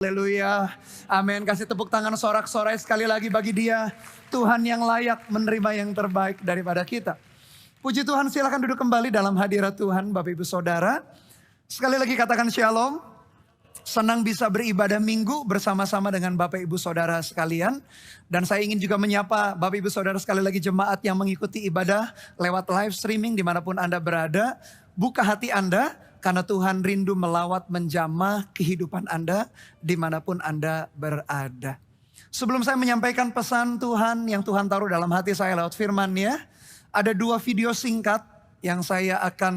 Haleluya, amin. Kasih tepuk tangan sorak-sorai sekali lagi bagi dia. Tuhan yang layak menerima yang terbaik daripada kita. Puji Tuhan, silakan duduk kembali dalam hadirat Tuhan Bapak Ibu Saudara. Sekali lagi katakan shalom. Senang bisa beribadah minggu bersama-sama dengan Bapak Ibu Saudara sekalian. Dan saya ingin juga menyapa Bapak Ibu Saudara sekali lagi jemaat yang mengikuti ibadah lewat live streaming dimanapun Anda berada. Buka hati Anda karena Tuhan rindu melawat menjamah kehidupan Anda dimanapun Anda berada. Sebelum saya menyampaikan pesan Tuhan yang Tuhan taruh dalam hati saya lewat firman-Nya, ada 2 video singkat yang saya akan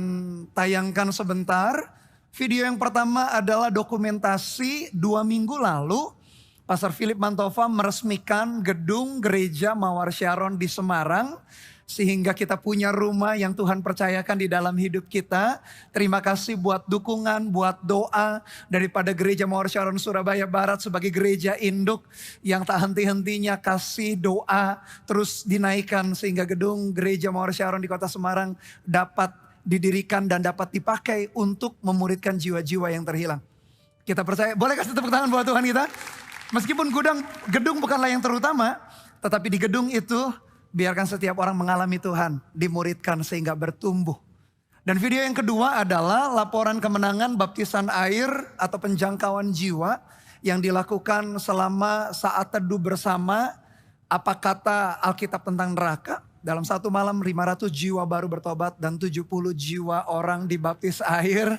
tayangkan sebentar. Video yang pertama adalah dokumentasi 2 minggu lalu Pastor Philip Mantova meresmikan gedung gereja Mawar Sharon di Semarang. Sehingga kita punya rumah yang Tuhan percayakan di dalam hidup kita. Terima kasih buat dukungan, buat doa daripada gereja Mawar Sharon Surabaya Barat sebagai gereja induk yang tak henti-hentinya kasih doa terus dinaikkan sehingga gedung gereja Mawar Sharon di kota Semarang dapat didirikan dan dapat dipakai untuk memuridkan jiwa-jiwa yang terhilang. Kita percaya, boleh kasih tepuk tangan buat Tuhan kita? Meskipun gedung bukanlah yang terutama, tetapi di gedung itu biarkan setiap orang mengalami Tuhan, dimuridkan sehingga bertumbuh. Dan video yang kedua adalah laporan kemenangan baptisan air atau penjangkauan jiwa yang dilakukan selama saat teduh bersama apa kata Alkitab tentang neraka. Dalam satu malam 500 jiwa baru bertobat dan 70 jiwa orang dibaptis air.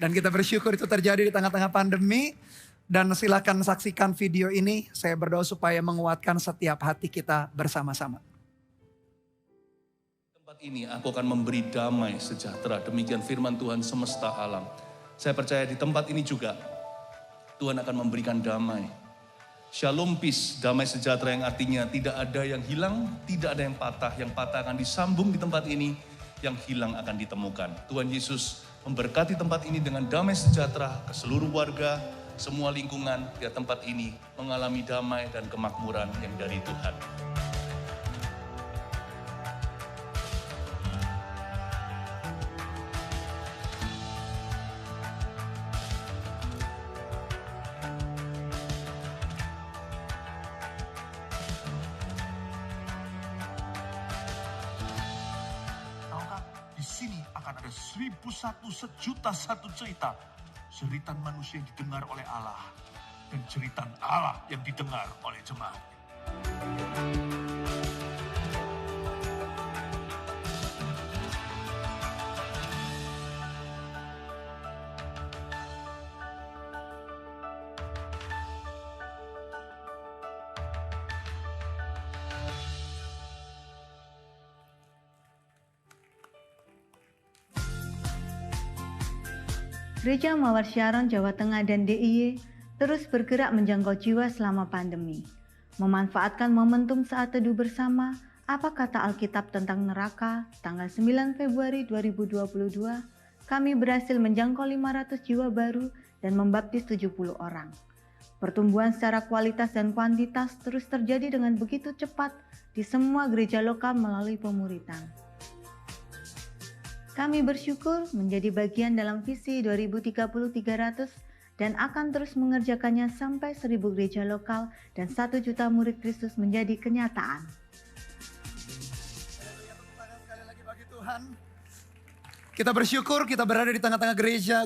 Dan kita bersyukur itu terjadi di tengah-tengah pandemi. Dan silakan saksikan video ini, saya berdoa supaya menguatkan setiap hati kita bersama-sama. Ini aku akan memberi damai sejahtera. Demikian firman Tuhan semesta alam. Saya percaya di tempat ini juga Tuhan akan memberikan damai. Shalom peace, damai sejahtera yang artinya tidak ada yang hilang, tidak ada yang patah. Yang patah akan disambung di tempat ini, yang hilang akan ditemukan. Tuhan Yesus memberkati tempat ini dengan damai sejahtera ke seluruh warga, semua lingkungan di tempat ini mengalami damai dan kemakmuran yang dari Tuhan. Di sini akan ada 1001 sejuta satu cerita. Jeritan manusia yang didengar oleh Allah. Dan jeritan Allah yang didengar oleh jemaat. Gereja Mawar Sharon Jawa Tengah dan DIY terus bergerak menjangkau jiwa selama pandemi. Memanfaatkan momentum saat teduh bersama, apa kata Alkitab tentang neraka, tanggal 9 Februari 2022, kami berhasil menjangkau 500 jiwa baru dan membaptis 70 orang. Pertumbuhan secara kualitas dan kuantitas terus terjadi dengan begitu cepat di semua gereja lokal melalui pemuritan. Kami bersyukur menjadi bagian dalam visi 2030-300 dan akan terus mengerjakannya sampai 1000 gereja lokal dan 1 juta murid Kristus menjadi kenyataan. Sekali lagi bagi Tuhan. Kita bersyukur kita berada di tengah-tengah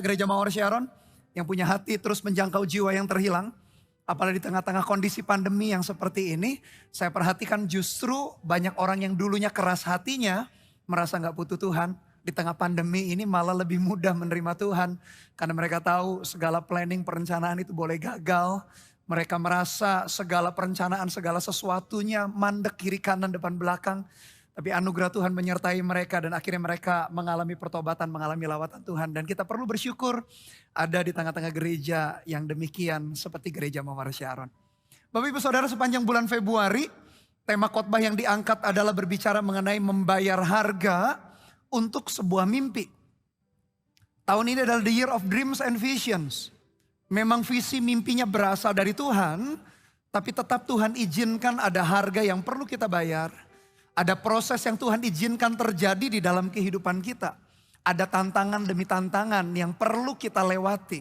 gereja Mawar Sharon yang punya hati terus menjangkau jiwa yang terhilang. Apalagi di tengah-tengah kondisi pandemi yang seperti ini, saya perhatikan justru banyak orang yang dulunya keras hatinya merasa gak butuh Tuhan. Di tengah pandemi ini malah lebih mudah menerima Tuhan. Karena mereka tahu segala planning perencanaan itu boleh gagal. Mereka merasa segala perencanaan, segala sesuatunya mandek kiri kanan depan belakang. Tapi anugerah Tuhan menyertai mereka dan akhirnya mereka mengalami pertobatan, mengalami lawatan Tuhan. Dan kita perlu bersyukur ada di tengah-tengah gereja yang demikian seperti gereja Mawar Sharon. Bapak Ibu Saudara, sepanjang bulan Februari tema khotbah yang diangkat adalah berbicara mengenai membayar harga untuk sebuah mimpi. Tahun ini adalah the year of dreams and visions. Memang visi mimpinya berasal dari Tuhan, tapi tetap Tuhan izinkan ada harga yang perlu kita bayar. Ada proses yang Tuhan izinkan terjadi di dalam kehidupan kita. Ada tantangan demi tantangan yang perlu kita lewati.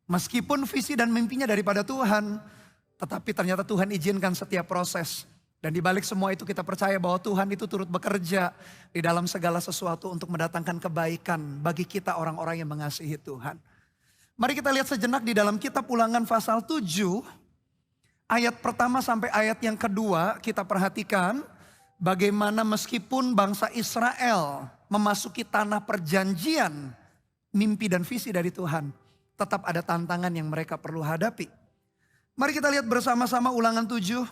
Meskipun visi dan mimpinya daripada Tuhan, tetapi ternyata Tuhan izinkan setiap proses. Dan di balik semua itu kita percaya bahwa Tuhan itu turut bekerja di dalam segala sesuatu untuk mendatangkan kebaikan bagi kita orang-orang yang mengasihi Tuhan. Mari kita lihat sejenak di dalam kitab Ulangan pasal 7, ayat pertama sampai ayat yang kedua, kita perhatikan bagaimana meskipun bangsa Israel memasuki tanah perjanjian, mimpi dan visi dari Tuhan, tetap ada tantangan yang mereka perlu hadapi. Mari kita lihat bersama-sama Ulangan 7,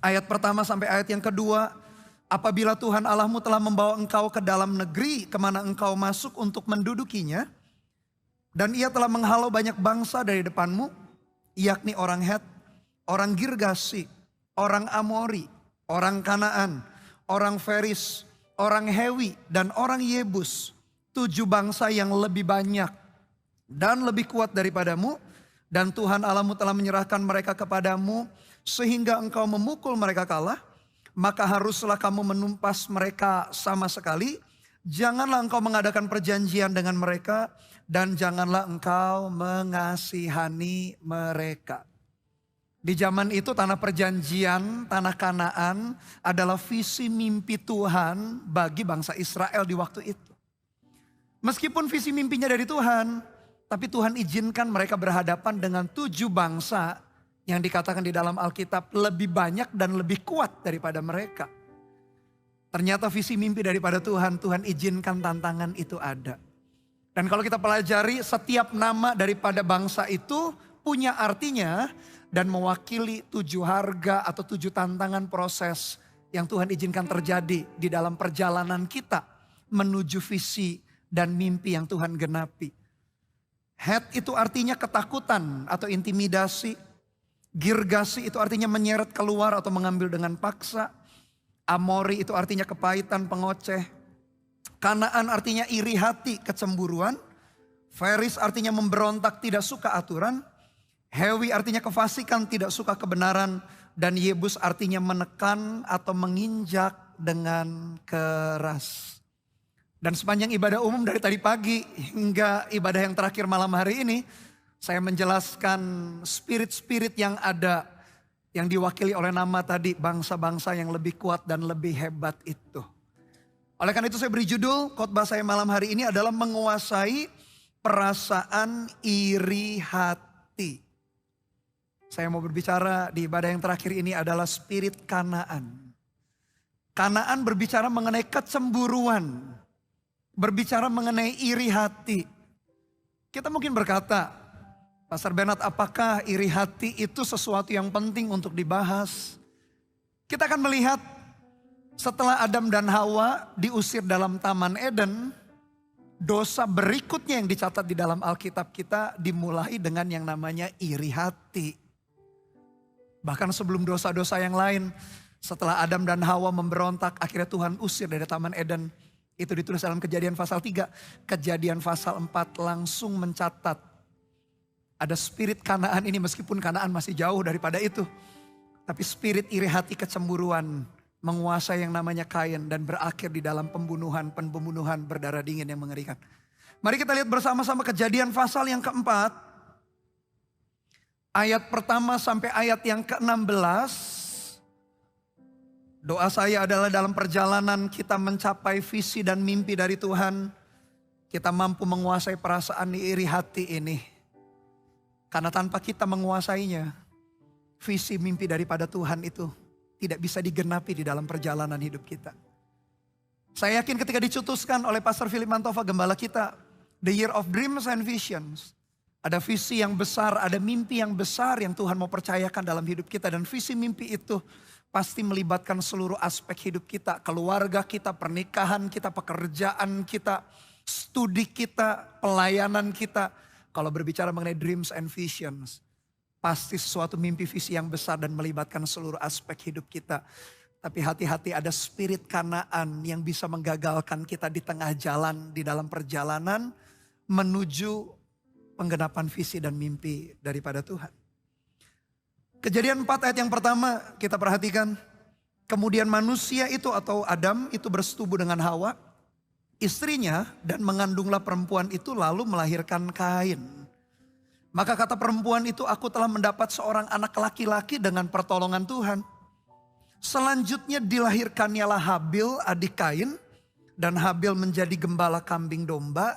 ayat pertama sampai ayat yang kedua. Apabila Tuhan Allahmu telah membawa engkau ke dalam negeri kemana engkau masuk untuk mendudukinya, dan ia telah menghalau banyak bangsa dari depanmu, yakni orang Het, orang Girgasi, orang Amori, orang Kanaan, orang Feris, orang Hewi, dan orang Yebus. 7 bangsa yang lebih banyak dan lebih kuat daripadamu, dan Tuhan Allahmu telah menyerahkan mereka kepadamu sehingga engkau memukul mereka kalah, maka haruslah kamu menumpas mereka sama sekali. Janganlah engkau mengadakan perjanjian dengan mereka, dan janganlah engkau mengasihani mereka. Di zaman itu tanah perjanjian, tanah Kanaan adalah visi mimpi Tuhan bagi bangsa Israel di waktu itu. Meskipun visi mimpinya dari Tuhan, tapi Tuhan izinkan mereka berhadapan dengan 7 bangsa yang dikatakan di dalam Alkitab lebih banyak dan lebih kuat daripada mereka. Ternyata visi mimpi daripada Tuhan, Tuhan izinkan tantangan itu ada. Dan kalau kita pelajari, setiap nama daripada bangsa itu punya artinya dan mewakili 7 harga atau 7 tantangan proses yang Tuhan izinkan terjadi di dalam perjalanan kita menuju visi dan mimpi yang Tuhan genapi. Het itu artinya ketakutan atau intimidasi. Girgasi itu artinya menyeret keluar atau mengambil dengan paksa. Amori itu artinya kepahitan, pengoceh. Kanaan artinya iri hati, kecemburuan. Feris artinya memberontak, tidak suka aturan. Hewi artinya kefasikan, tidak suka kebenaran. Dan Yebus artinya menekan atau menginjak dengan keras. Dan sepanjang ibadah umum dari tadi pagi hingga ibadah yang terakhir malam hari ini, saya menjelaskan spirit-spirit yang ada, yang diwakili oleh nama tadi, bangsa-bangsa yang lebih kuat dan lebih hebat itu. Oleh karena itu saya beri judul khotbah saya malam hari ini adalah menguasai perasaan iri hati. Saya mau berbicara di ibadah yang terakhir ini adalah spirit Kanaan. Kanaan berbicara mengenai kecemburuan. Berbicara mengenai iri hati. Kita mungkin berkata, Pastor Bernard, apakah iri hati itu sesuatu yang penting untuk dibahas? Kita akan melihat setelah Adam dan Hawa diusir dalam Taman Eden, dosa berikutnya yang dicatat di dalam Alkitab kita dimulai dengan yang namanya iri hati. Bahkan sebelum dosa-dosa yang lain, setelah Adam dan Hawa memberontak, akhirnya Tuhan usir dari Taman Eden. Itu ditulis dalam Kejadian pasal 3. Kejadian pasal 4 langsung mencatat. Ada spirit Kanaan ini, meskipun Kanaan masih jauh daripada itu. Tapi spirit iri hati kecemburuan menguasai yang namanya Kain. Dan berakhir di dalam pembunuhan berdarah dingin yang mengerikan. Mari kita lihat bersama-sama Kejadian pasal yang keempat. Ayat pertama sampai ayat yang ke-16. Doa saya adalah dalam perjalanan kita mencapai visi dan mimpi dari Tuhan, kita mampu menguasai perasaan iri hati ini. Karena tanpa kita menguasainya, visi mimpi daripada Tuhan itu tidak bisa digenapi di dalam perjalanan hidup kita. Saya yakin ketika dicetuskan oleh Pastor Philip Mantova, gembala kita, The Year of Dreams and Visions. Ada visi yang besar, ada mimpi yang besar yang Tuhan mau percayakan dalam hidup kita. Dan visi mimpi itu pasti melibatkan seluruh aspek hidup kita. Keluarga kita, pernikahan kita, pekerjaan kita, studi kita, pelayanan kita. Kalau berbicara mengenai dreams and visions, pasti sesuatu mimpi visi yang besar dan melibatkan seluruh aspek hidup kita. Tapi hati-hati, ada spirit Kanaan yang bisa menggagalkan kita di tengah jalan, di dalam perjalanan menuju penggenapan visi dan mimpi daripada Tuhan. Kejadian 4 ayat yang pertama kita perhatikan. Kemudian manusia itu atau Adam itu bersetubuh dengan Hawa, istrinya, dan mengandunglah perempuan itu lalu melahirkan Kain. Maka kata perempuan itu, aku telah mendapat seorang anak laki-laki dengan pertolongan Tuhan. Selanjutnya dilahirkannyalah Habil adik Kain. Dan Habil menjadi gembala kambing domba.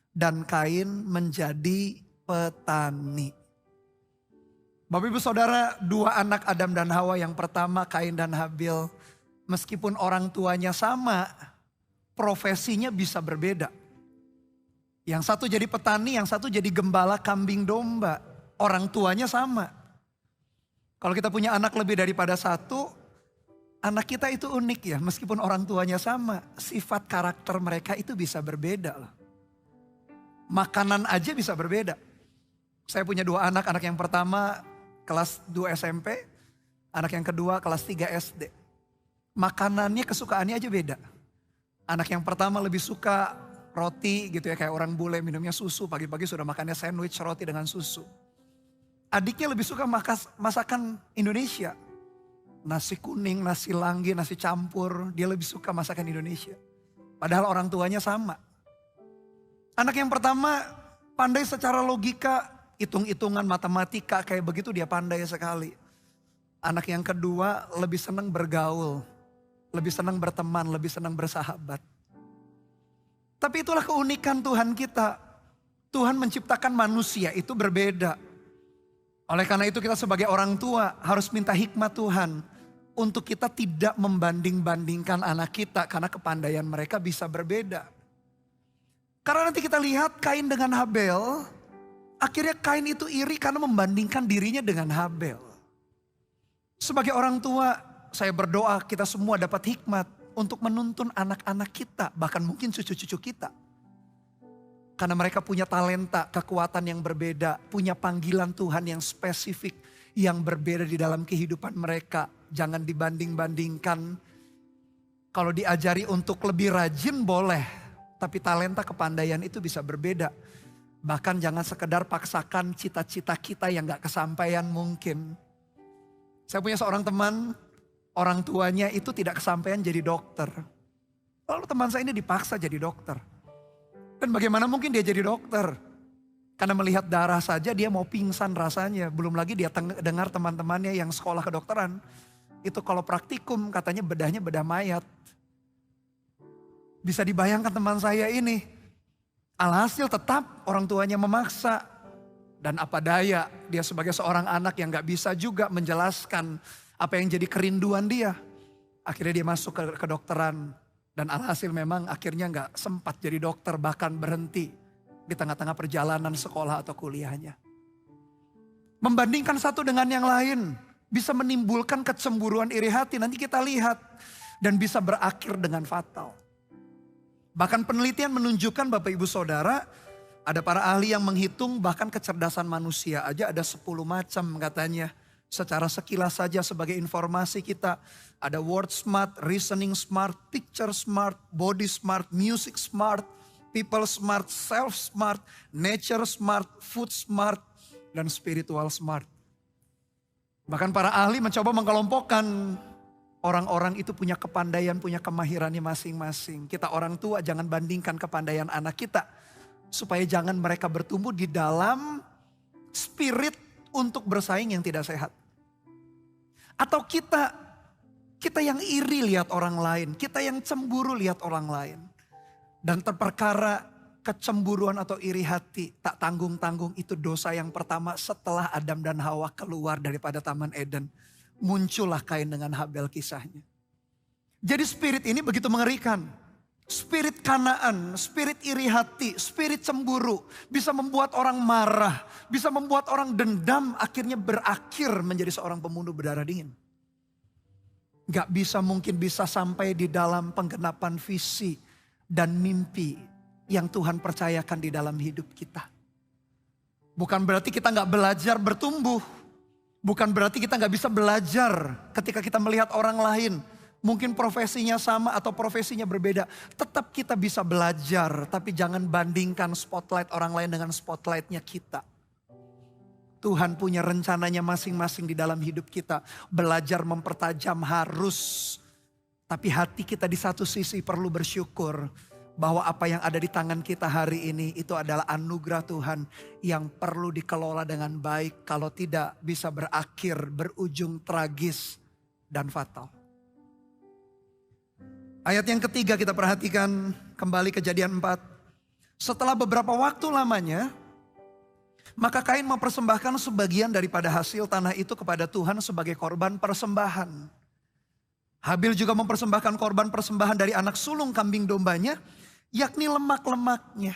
Dan Kain menjadi petani. Bapak ibu saudara, dua anak Adam dan Hawa yang pertama Kain dan Habil. Meskipun orang tuanya sama, profesinya bisa berbeda. Yang satu jadi petani, yang satu jadi gembala kambing domba. Orang tuanya sama. Kalau kita punya anak lebih daripada satu, anak kita itu unik ya. Meskipun orang tuanya sama, sifat karakter mereka itu bisa berbeda loh. Makanan aja bisa berbeda. Saya punya dua anak yang pertama kelas 2 SMP, anak yang kedua kelas 3 SD. Makanannya, kesukaannya aja beda. Anak yang pertama lebih suka roti gitu ya, kayak orang bule minumnya susu, pagi-pagi sudah makannya sandwich roti dengan susu. Adiknya lebih suka masakan Indonesia. Nasi kuning, nasi langgi, nasi campur, dia lebih suka masakan Indonesia. Padahal orang tuanya sama. Anak yang pertama pandai secara logika, hitung-hitungan matematika kayak begitu dia pandai sekali. Anak yang kedua lebih senang bergaul, lebih senang berteman, lebih senang bersahabat. Tapi itulah keunikan Tuhan kita. Tuhan menciptakan manusia itu berbeda. Oleh karena itu kita sebagai orang tua harus minta hikmat Tuhan. Untuk kita tidak membanding-bandingkan anak kita karena kepandaian mereka bisa berbeda. Karena nanti kita lihat Kain dengan Habel. Akhirnya Kain itu iri karena membandingkan dirinya dengan Habel. Sebagai orang tua saya berdoa kita semua dapat hikmat untuk menuntun anak-anak kita, bahkan mungkin cucu-cucu kita. Karena mereka punya talenta, kekuatan yang berbeda, punya panggilan Tuhan yang spesifik, yang berbeda di dalam kehidupan mereka. Jangan dibanding-bandingkan. Kalau diajari untuk lebih rajin boleh, tapi talenta kepandaian itu bisa berbeda. Bahkan jangan sekedar paksakan cita-cita kita yang gak kesampaian mungkin. Saya punya seorang teman, orang tuanya itu tidak kesampaian jadi dokter. Lalu teman saya ini dipaksa jadi dokter. Dan bagaimana mungkin dia jadi dokter? Karena melihat darah saja dia mau pingsan rasanya. Belum lagi dia dengar teman-temannya yang sekolah kedokteran. Itu kalau praktikum katanya bedahnya bedah mayat. Bisa dibayangkan teman saya ini. Alhasil tetap orang tuanya memaksa. Dan apa daya dia sebagai seorang anak yang gak bisa juga menjelaskan apa yang jadi kerinduan dia. Akhirnya dia masuk ke kedokteran. Dan alhasil memang akhirnya gak sempat jadi dokter. Bahkan berhenti di tengah-tengah perjalanan sekolah atau kuliahnya. Membandingkan satu dengan yang lain. Bisa menimbulkan kecemburuan iri hati. Nanti kita lihat. Dan bisa berakhir dengan fatal. Bahkan penelitian menunjukkan Bapak Ibu Saudara. Ada para ahli yang menghitung bahkan kecerdasan manusia aja ada 10 macam katanya. Secara sekilas saja sebagai informasi kita. Ada word smart, reasoning smart, picture smart, body smart, music smart, people smart, self smart, nature smart, food smart, dan spiritual smart. Bahkan para ahli mencoba mengkelompokkan orang-orang itu punya kepandaian, punya kemahirannya masing-masing. Kita orang tua jangan bandingkan kepandaian anak kita. Supaya jangan mereka bertumbuh di dalam spirit untuk bersaing yang tidak sehat. Atau kita yang iri lihat orang lain. Kita yang cemburu lihat orang lain. Dan terperkara kecemburuan atau iri hati tak tanggung-tanggung itu dosa yang pertama setelah Adam dan Hawa keluar daripada Taman Eden. Muncullah Kain dengan Habel kisahnya. Jadi spirit ini begitu mengerikan. Spirit kanaan, spirit iri hati, spirit cemburu bisa membuat orang marah, bisa membuat orang dendam, akhirnya berakhir menjadi seorang pembunuh berdarah dingin. Gak bisa mungkin bisa sampai di dalam penggenapan visi dan mimpi yang Tuhan percayakan di dalam hidup kita. Bukan berarti kita gak belajar bertumbuh, bukan berarti kita gak bisa belajar ketika kita melihat orang lain. Mungkin profesinya sama atau profesinya berbeda. Tetap kita bisa belajar. Tapi jangan bandingkan spotlight orang lain dengan spotlightnya kita. Tuhan punya rencananya masing-masing di dalam hidup kita. Belajar mempertajam harus. Tapi hati kita di satu sisi perlu bersyukur. bahwa apa yang ada di tangan kita hari ini itu adalah anugerah Tuhan yang perlu dikelola dengan baik. Kalau tidak bisa berujung tragis dan fatal. Ayat yang ketiga kita perhatikan kembali Kejadian 4. Setelah beberapa waktu lamanya, maka Kain mempersembahkan sebagian daripada hasil tanah itu kepada Tuhan sebagai korban persembahan. Habil juga mempersembahkan korban persembahan dari anak sulung kambing dombanya, yakni lemak-lemaknya.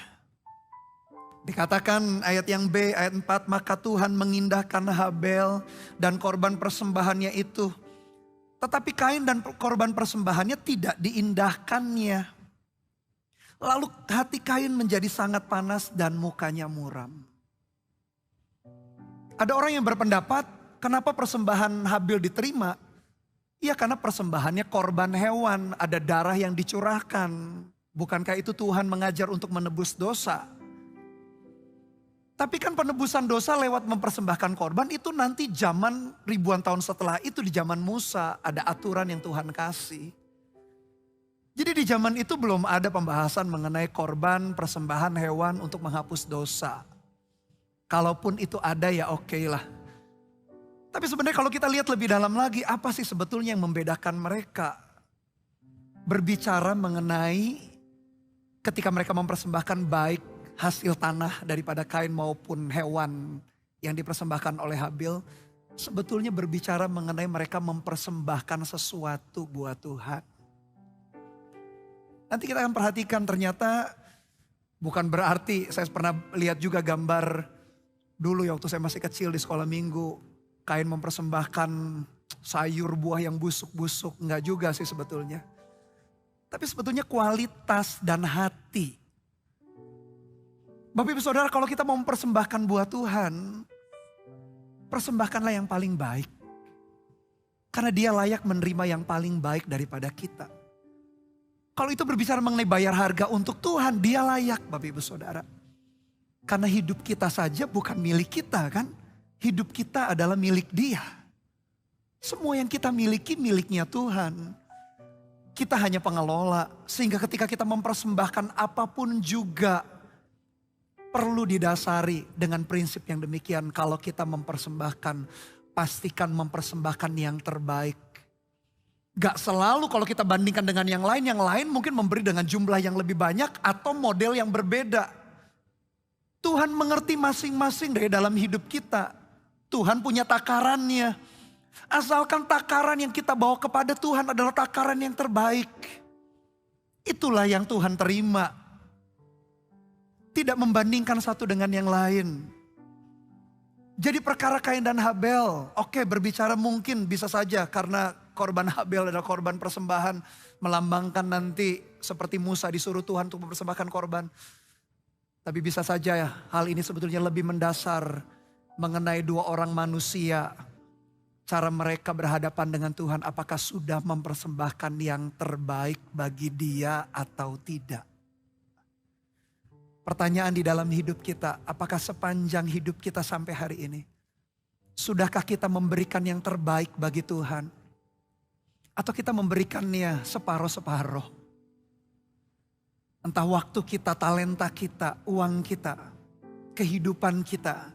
Dikatakan ayat yang B, ayat 4, maka Tuhan mengindahkan Habel dan korban persembahannya itu. Tetapi Kain dan korban persembahannya tidak diindahkannya. Lalu hati Kain menjadi sangat panas dan mukanya muram. Ada orang yang berpendapat, kenapa persembahan Habil diterima? Ya karena persembahannya korban hewan, ada darah yang dicurahkan. Bukankah itu Tuhan mengajar untuk menebus dosa? Tapi kan penebusan dosa lewat mempersembahkan korban itu nanti zaman ribuan tahun setelah itu, di zaman Musa ada aturan yang Tuhan kasih. Jadi di zaman itu belum ada pembahasan mengenai korban persembahan hewan untuk menghapus dosa. Kalaupun itu ada ya oke lah. Tapi sebenarnya kalau kita lihat lebih dalam lagi, apa sih sebetulnya yang membedakan mereka? Berbicara mengenai ketika mereka mempersembahkan baik hasil tanah daripada Kain maupun hewan yang dipersembahkan oleh Habil. Sebetulnya berbicara mengenai mereka mempersembahkan sesuatu buat Tuhan. Nanti kita akan perhatikan ternyata bukan berarti, saya pernah lihat juga gambar dulu ya waktu saya masih kecil di sekolah minggu. Kain mempersembahkan sayur buah yang busuk-busuk. Enggak juga sih sebetulnya. Tapi sebetulnya kualitas dan hati. Bapak Ibu Saudara, kalau kita mau mempersembahkan buat Tuhan, persembahkanlah yang paling baik. Karena Dia layak menerima yang paling baik daripada kita. Kalau itu berbicara mengenai bayar harga untuk Tuhan, Dia layak Bapak Ibu Saudara. Karena hidup kita saja bukan milik kita kan. Hidup kita adalah milik Dia. Semua yang kita miliki miliknya Tuhan. Kita hanya pengelola. Sehingga ketika kita mempersembahkan apapun juga perlu didasari dengan prinsip yang demikian. Kalau kita mempersembahkan, pastikan mempersembahkan yang terbaik. Gak selalu kalau kita bandingkan dengan yang lain mungkin memberi dengan jumlah yang lebih banyak atau model yang berbeda. Tuhan mengerti masing-masing dari dalam hidup kita. Tuhan punya takarannya. Asalkan takaran yang kita bawa kepada Tuhan adalah takaran yang terbaik. Itulah yang Tuhan terima. Tidak membandingkan satu dengan yang lain. Jadi perkara Kain dan Habel, oke berbicara mungkin bisa saja karena korban Habel adalah korban persembahan. Melambangkan nanti seperti Musa disuruh Tuhan untuk mempersembahkan korban. Tapi bisa saja ya, hal ini sebetulnya lebih mendasar mengenai dua orang manusia. Cara mereka berhadapan dengan Tuhan, apakah sudah mempersembahkan yang terbaik bagi Dia atau tidak. Pertanyaan di dalam hidup kita, apakah sepanjang hidup kita sampai hari ini, sudahkah kita memberikan yang terbaik bagi Tuhan? Atau kita memberikannya separuh-separuh? Entah waktu kita, talenta kita, uang kita, kehidupan kita.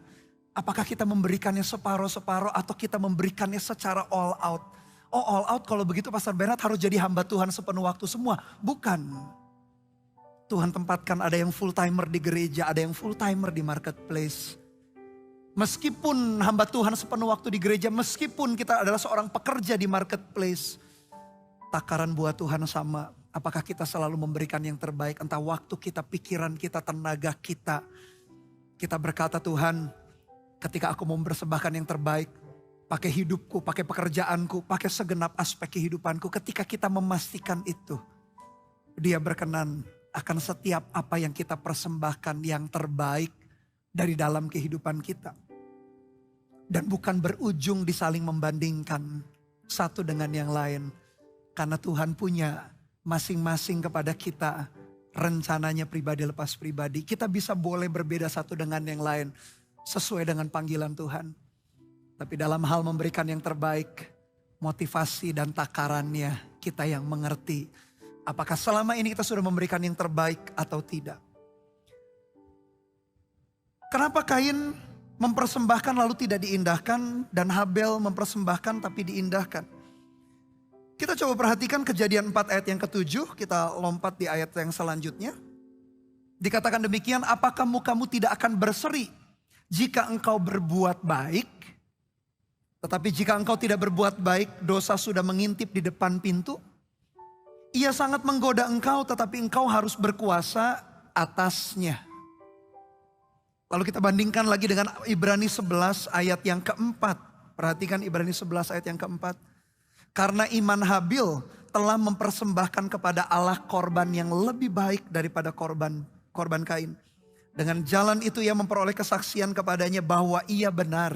Apakah kita memberikannya separuh-separuh atau kita memberikannya secara all out? Oh all out kalau begitu Pastor Bernard harus jadi hamba Tuhan sepenuh waktu semua. Bukan. Tuhan tempatkan ada yang full timer di gereja, ada yang full timer di marketplace. Meskipun hamba Tuhan sepenuh waktu di gereja, meskipun kita adalah seorang pekerja di marketplace. Takaran buat Tuhan sama. Apakah kita selalu memberikan yang terbaik? Entah waktu kita, pikiran kita, tenaga kita. Kita berkata Tuhan, ketika aku mau mempersembahkan yang terbaik, pakai hidupku, pakai pekerjaanku, pakai segenap aspek kehidupanku. Ketika kita memastikan itu, Dia berkenan akan setiap apa yang kita persembahkan yang terbaik dari dalam kehidupan kita. Dan bukan berujung di saling membandingkan satu dengan yang lain. Karena Tuhan punya masing-masing kepada kita rencananya pribadi lepas pribadi. Kita bisa boleh berbeda satu dengan yang lain sesuai dengan panggilan Tuhan. Tapi dalam hal memberikan yang terbaik, motivasi dan takarannya kita yang mengerti Apakah selama ini kita sudah memberikan yang terbaik atau tidak? Kenapa Kain mempersembahkan lalu tidak diindahkan dan Habel mempersembahkan tapi diindahkan? Kita coba perhatikan Kejadian 4 ayat yang ke-7, kita lompat di ayat yang selanjutnya. Dikatakan demikian, apakah mukamu tidak akan berseri jika engkau berbuat baik? Tetapi jika engkau tidak berbuat baik, dosa sudah mengintip di depan pintu. Ia sangat menggoda engkau, tetapi engkau harus berkuasa atasnya. Lalu kita bandingkan lagi dengan Ibrani 11 ayat yang keempat. Perhatikan Ibrani 11 ayat yang keempat. Karena iman Habil telah mempersembahkan kepada Allah korban yang lebih baik daripada korban Kain. Dengan jalan itu ia memperoleh kesaksian kepadanya bahwa ia benar.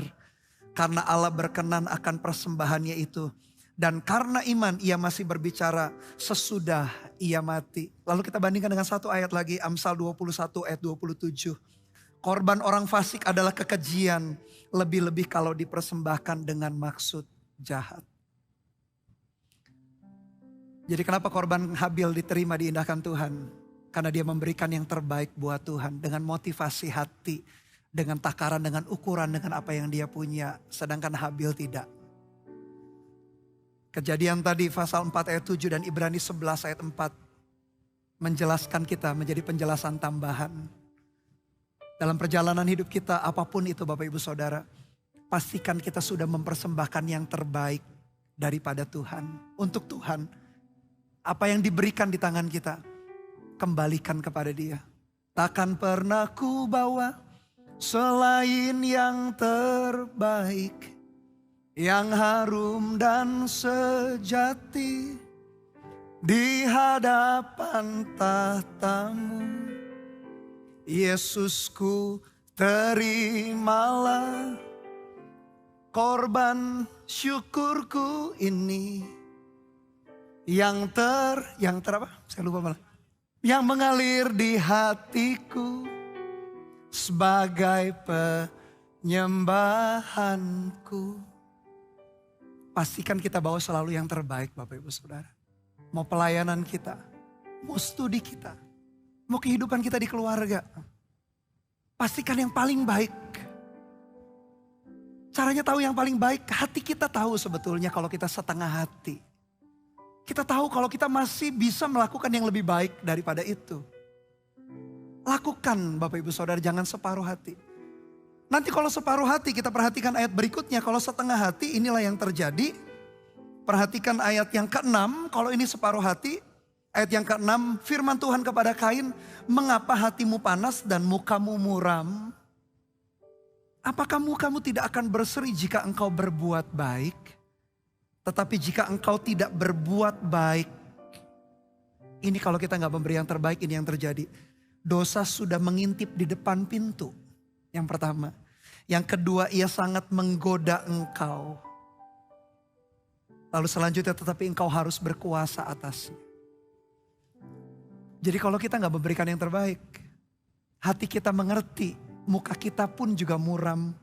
Karena Allah berkenan akan persembahannya itu. Dan karena iman ia masih berbicara sesudah ia mati. Lalu kita bandingkan dengan satu ayat lagi, Amsal 21 ayat 27. Korban orang fasik adalah kekejian, lebih-lebih kalau dipersembahkan dengan maksud jahat. Jadi kenapa korban Habil diterima, diindahkan Tuhan? Karena dia memberikan yang terbaik buat Tuhan. Dengan motivasi hati, dengan takaran, dengan ukuran, dengan apa yang dia punya. Sedangkan Habil tidak. Kejadian tadi pasal 4 ayat 7 dan Ibrani 11 ayat 4. Menjelaskan kita menjadi penjelasan tambahan. Dalam perjalanan hidup kita apapun itu Bapak Ibu Saudara. Pastikan kita sudah mempersembahkan yang terbaik daripada Tuhan. Untuk Tuhan. Apa yang diberikan di tangan kita, kembalikan kepada Dia. Takkan pernah ku bawa selain yang terbaik, yang harum dan sejati di hadapan tahtamu. Yesusku, terimalah korban syukurku ini. Yang apa? Saya lupa malah. Yang mengalir di hatiku sebagai penyembahanku. Pastikan kita bawa selalu yang terbaik Bapak Ibu Saudara. Mau pelayanan kita, mau studi kita, mau kehidupan kita di keluarga. Pastikan yang paling baik. Caranya tahu yang paling baik, hati kita tahu sebetulnya kalau kita setengah hati. Kita tahu kalau kita masih bisa melakukan yang lebih baik daripada itu. Lakukan Bapak Ibu Saudara, jangan separuh hati. Nanti kalau separuh hati kita perhatikan ayat berikutnya. Kalau setengah hati inilah yang terjadi. Perhatikan ayat yang ke-6. Kalau ini separuh hati. Ayat yang ke-6 firman Tuhan kepada Kain. Mengapa hatimu panas dan mukamu muram? Apakah mukamu tidak akan berseri jika engkau berbuat baik? Tetapi jika engkau tidak berbuat baik. Ini kalau kita gak memberi yang terbaik, ini yang terjadi. Dosa sudah mengintip di depan pintu. Yang pertama. Yang kedua, ia sangat menggoda engkau. Lalu selanjutnya, tetapi engkau harus berkuasa atasnya. Jadi kalau kita gak memberikan yang terbaik, hati kita mengerti, muka kita pun juga muram.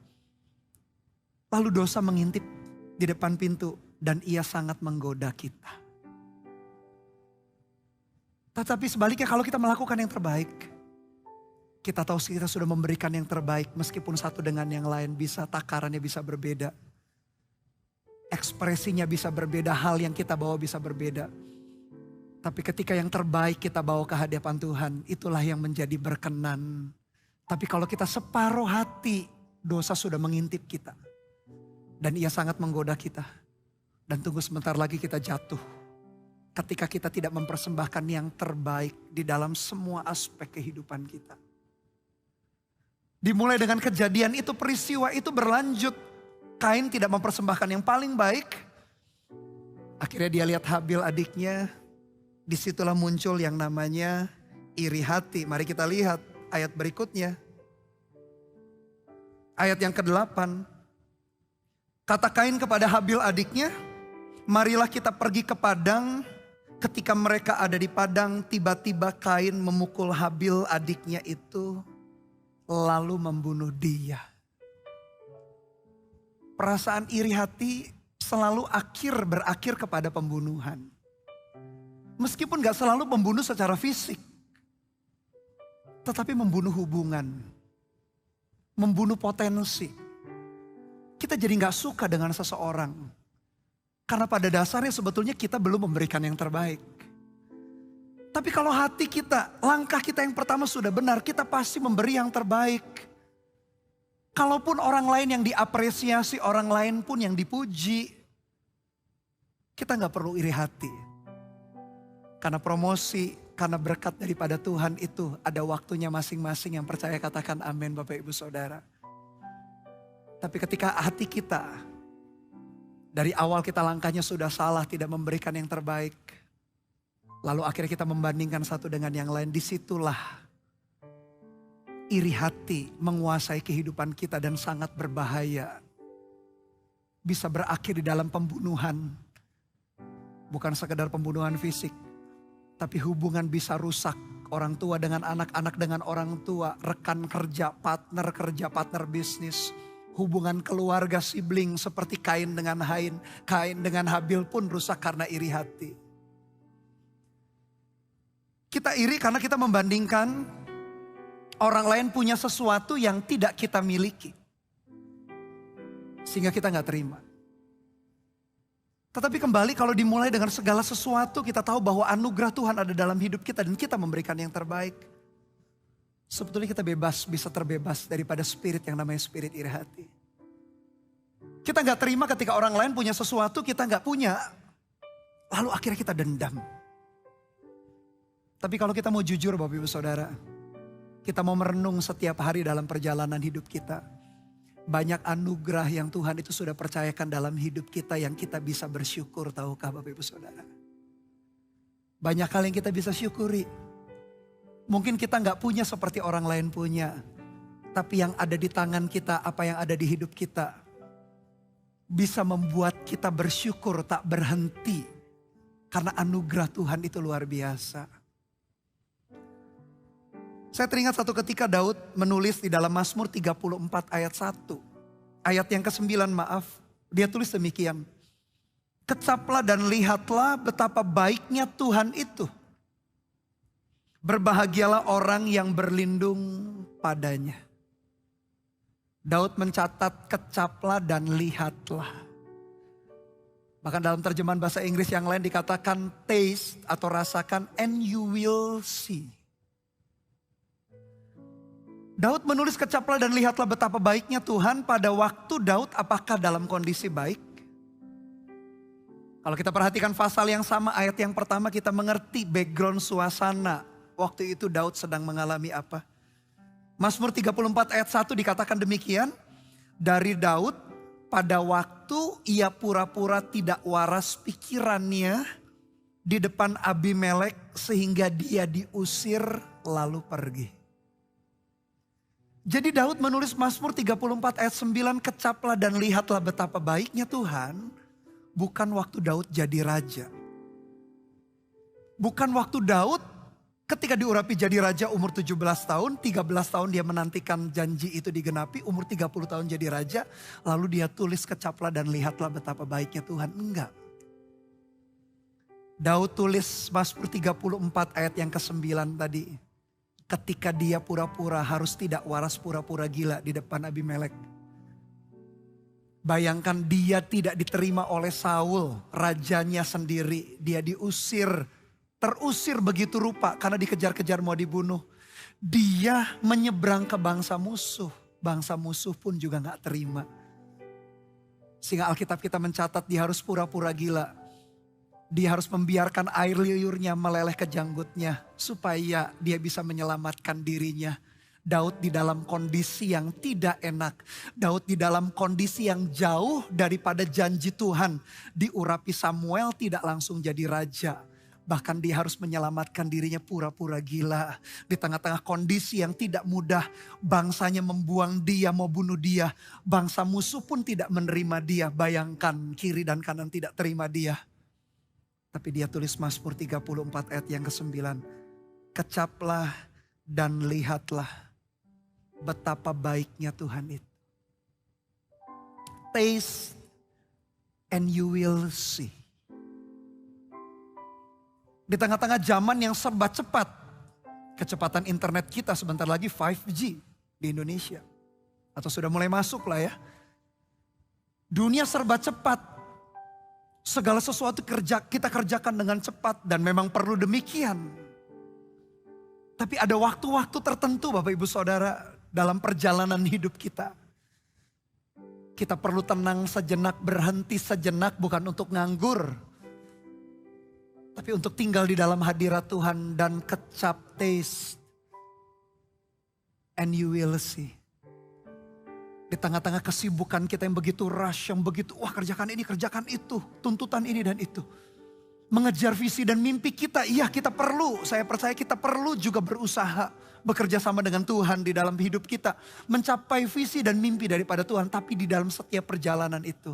Lalu dosa mengintip di depan pintu. Dan ia sangat menggoda kita. Tetapi sebaliknya kalau kita melakukan yang terbaik. Kita tahu kita sudah memberikan yang terbaik. Meskipun satu dengan yang lain bisa, takarannya bisa berbeda. Ekspresinya bisa berbeda, hal yang kita bawa bisa berbeda. Tapi ketika yang terbaik kita bawa ke hadapan Tuhan, itulah yang menjadi berkenan. Tapi kalau kita separuh hati, dosa sudah mengintip kita. Dan ia sangat menggoda kita. Dan tunggu sebentar lagi kita jatuh. Ketika kita tidak mempersembahkan yang terbaik di dalam semua aspek kehidupan kita. Dimulai dengan kejadian itu, peristiwa itu berlanjut. Kain tidak mempersembahkan yang paling baik. Akhirnya dia lihat Habil adiknya. Disitulah muncul yang namanya iri hati. Mari kita lihat ayat berikutnya. Ayat yang ke-8. Kata Kain kepada Habil adiknya. Marilah kita pergi ke padang. Ketika mereka ada di padang, tiba-tiba Kain memukul Habil adiknya itu, lalu membunuh dia. Perasaan iri hati selalu berakhir kepada pembunuhan. meskipun gak selalu membunuh secara fisik, tetapi membunuh hubungan, membunuh potensi. Kita jadi gak suka dengan seseorang, karena pada dasarnya sebetulnya kita belum memberikan yang terbaik. Tapi kalau hati kita, langkah kita yang pertama sudah benar, kita pasti memberi yang terbaik. Kalaupun orang lain yang diapresiasi, orang lain pun yang dipuji, kita gak perlu iri hati. Karena promosi, karena berkat daripada Tuhan itu ada waktunya masing-masing. Yang percaya katakan amin Bapak Ibu Saudara. Tapi ketika hati kita, dari awal kita langkahnya sudah salah, tidak memberikan yang terbaik. Lalu akhirnya kita membandingkan satu dengan yang lain. Disitulah iri hati menguasai kehidupan kita dan sangat berbahaya. Bisa berakhir di dalam pembunuhan. Bukan sekedar pembunuhan fisik. Tapi hubungan bisa rusak. Orang tua dengan anak-anak dengan orang tua. Rekan kerja, partner bisnis. Hubungan keluarga sibling seperti Kain dengan Habil pun rusak karena iri hati. Kita iri karena kita membandingkan orang lain punya sesuatu yang tidak kita miliki. Sehingga kita gak terima. Tetapi kembali kalau dimulai dengan segala sesuatu, kita tahu bahwa anugerah Tuhan ada dalam hidup kita dan kita memberikan yang terbaik. Sebetulnya kita bisa terbebas daripada spirit yang namanya spirit iri hati. Kita gak terima ketika orang lain punya sesuatu kita gak punya. Lalu akhirnya kita dendam. Tapi kalau kita mau jujur Bapak Ibu Saudara, kita mau merenung setiap hari dalam perjalanan hidup kita. Banyak anugerah yang Tuhan itu sudah percayakan dalam hidup kita yang kita bisa bersyukur, tahukah Bapak Ibu Saudara? Banyak hal yang kita bisa syukuri. Mungkin kita gak punya seperti orang lain punya. Tapi yang ada di tangan kita, apa yang ada di hidup kita, bisa membuat kita bersyukur tak berhenti. Karena anugerah Tuhan itu luar biasa. Saya teringat satu ketika Daud menulis di dalam Mazmur 34 ayat 1. Ayat yang ke-9 dia tulis demikian. Kecaplah dan lihatlah betapa baiknya Tuhan itu. Berbahagialah orang yang berlindung padanya. Daud mencatat kecaplah dan lihatlah. Bahkan dalam terjemahan bahasa Inggris yang lain dikatakan taste atau rasakan and you will see. Daud menulis kecaplah dan lihatlah betapa baiknya Tuhan. Pada waktu Daud apakah dalam kondisi baik? Kalau kita perhatikan pasal yang sama, ayat yang pertama kita mengerti background suasana. Waktu itu Daud sedang mengalami apa? Mazmur 34 ayat 1 dikatakan demikian. Dari Daud pada waktu ia pura-pura tidak waras pikirannya di depan Abimelek sehingga dia diusir lalu pergi. Jadi Daud menulis Mazmur 34 ayat 9, kecaplah dan lihatlah betapa baiknya Tuhan. Bukan waktu Daud jadi raja. Bukan waktu Daud ketika diurapi jadi raja umur 17 tahun, 13 tahun dia menantikan janji itu digenapi, umur 30 tahun jadi raja. Lalu dia tulis kecaplah dan lihatlah betapa baiknya Tuhan. Enggak. Daud tulis Mazmur 34 ayat yang ke-9 tadi. Ketika dia pura-pura harus tidak waras, pura-pura gila di depan Abimelek. Bayangkan dia tidak diterima oleh Saul, rajanya sendiri. Dia diusir, terusir begitu rupa karena dikejar-kejar mau dibunuh. Dia menyeberang ke bangsa musuh. Bangsa musuh pun juga gak terima. Sehingga Alkitab kita mencatat dia harus pura-pura gila. Dia harus membiarkan air liurnya meleleh ke janggutnya supaya dia bisa menyelamatkan dirinya. Daud di dalam kondisi yang tidak enak. Daud di dalam kondisi yang jauh daripada janji Tuhan. Diurapi Samuel tidak langsung jadi raja. Bahkan dia harus menyelamatkan dirinya pura-pura gila. Di tengah-tengah kondisi yang tidak mudah. Bangsanya membuang dia, mau bunuh dia. Bangsa musuh pun tidak menerima dia. Bayangkan kiri dan kanan tidak terima dia. Tapi dia tulis Mazmur 34 ayat yang ke-9. Kecaplah dan lihatlah betapa baiknya Tuhan itu. Taste and you will see. Di tengah-tengah zaman yang serba cepat. Kecepatan internet kita sebentar lagi 5G di Indonesia. Atau sudah mulai masuk lah ya. Dunia serba cepat. Segala sesuatu kita kerjakan dengan cepat dan memang perlu demikian. Tapi ada waktu-waktu tertentu Bapak Ibu Saudara dalam perjalanan hidup kita. Kita perlu tenang sejenak, berhenti sejenak bukan untuk nganggur. Tapi untuk tinggal di dalam hadirat Tuhan dan kecap, taste. And you will see. Di tengah-tengah kesibukan kita yang begitu rush, yang begitu kerjakan ini, kerjakan itu. Tuntutan ini dan itu. Mengejar visi dan mimpi kita, iya kita perlu. Saya percaya kita perlu juga berusaha. Bekerja sama dengan Tuhan di dalam hidup kita. Mencapai visi dan mimpi daripada Tuhan. Tapi di dalam setiap perjalanan itu.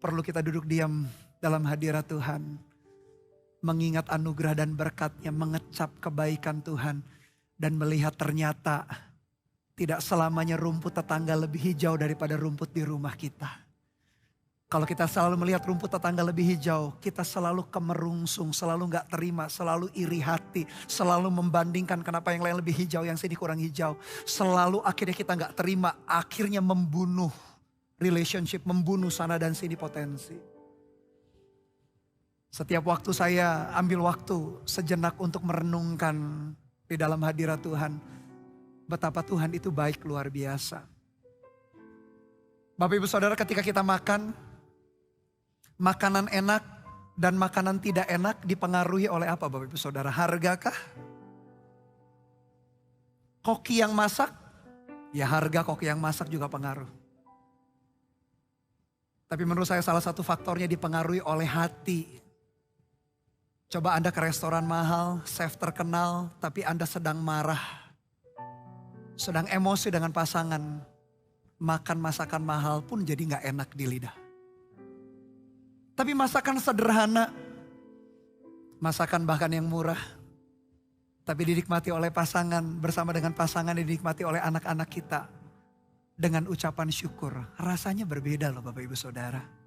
Perlu kita duduk diam dalam hadirat Tuhan. Mengingat anugerah dan berkat-Nya, mengecap kebaikan Tuhan. Dan melihat ternyata tidak selamanya rumput tetangga lebih hijau daripada rumput di rumah kita. Kalau kita selalu melihat rumput tetangga lebih hijau, kita selalu kemerungsung, selalu gak terima, selalu iri hati. Selalu membandingkan kenapa yang lain lebih hijau, yang sini kurang hijau. Selalu akhirnya kita gak terima, akhirnya membunuh relationship, membunuh sana dan sini potensi. Setiap waktu saya ambil waktu sejenak untuk merenungkan di dalam hadirat Tuhan. Betapa Tuhan itu baik luar biasa. Bapak Ibu Saudara, ketika kita makan, makanan enak dan makanan tidak enak dipengaruhi oleh apa Bapak Ibu Saudara? Hargakah? Koki yang masak? Ya harga koki yang masak juga pengaruh. Tapi menurut saya salah satu faktornya dipengaruhi oleh hati. Coba Anda ke restoran mahal, chef terkenal, tapi Anda sedang marah. Sedang emosi dengan pasangan, makan masakan mahal pun jadi gak enak di lidah. Tapi masakan sederhana, masakan bahkan yang murah, tapi dinikmati oleh pasangan, bersama dengan pasangan dinikmati oleh anak-anak kita. Dengan ucapan syukur, rasanya berbeda loh Bapak Ibu Saudara.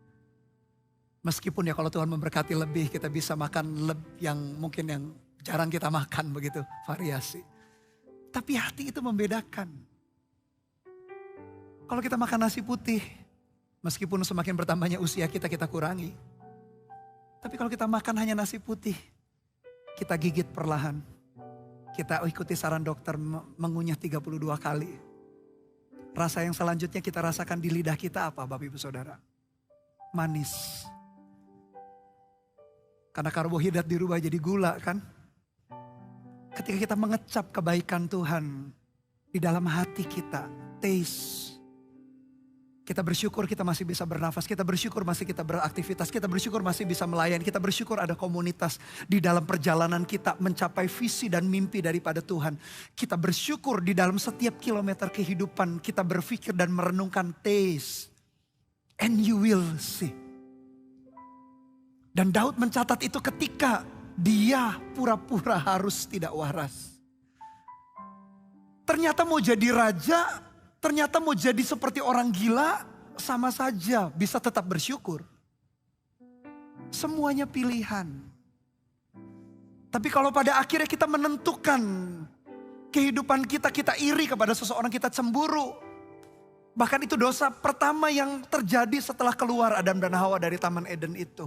Meskipun ya kalau Tuhan memberkati lebih, kita bisa makan yang mungkin yang jarang kita makan begitu, variasi. Tapi hati itu membedakan. Kalau kita makan nasi putih, meskipun semakin bertambahnya usia kita kurangi. Tapi kalau kita makan hanya nasi putih, kita gigit perlahan. Kita ikuti saran dokter mengunyah 32 kali. Rasa yang selanjutnya kita rasakan di lidah kita apa Bapak Ibu Saudara? Manis. Karena karbohidrat dirubah jadi gula kan? Ketika kita mengecap kebaikan Tuhan di dalam hati kita, taste. Kita bersyukur kita masih bisa bernafas, kita bersyukur masih kita beraktivitas, kita bersyukur masih bisa melayani, kita bersyukur ada komunitas di dalam perjalanan kita mencapai visi dan mimpi daripada Tuhan. Kita bersyukur di dalam setiap kilometer kehidupan kita berpikir dan merenungkan taste. And you will see. Dan Daud mencatat itu ketika dia pura-pura harus tidak waras. Ternyata mau jadi raja, ternyata mau jadi seperti orang gila, sama saja bisa tetap bersyukur. Semuanya pilihan. Tapi kalau pada akhirnya kita menentukan kehidupan kita, kita iri kepada seseorang, kita cemburu. Bahkan itu dosa pertama yang terjadi setelah keluar Adam dan Hawa dari Taman Eden itu.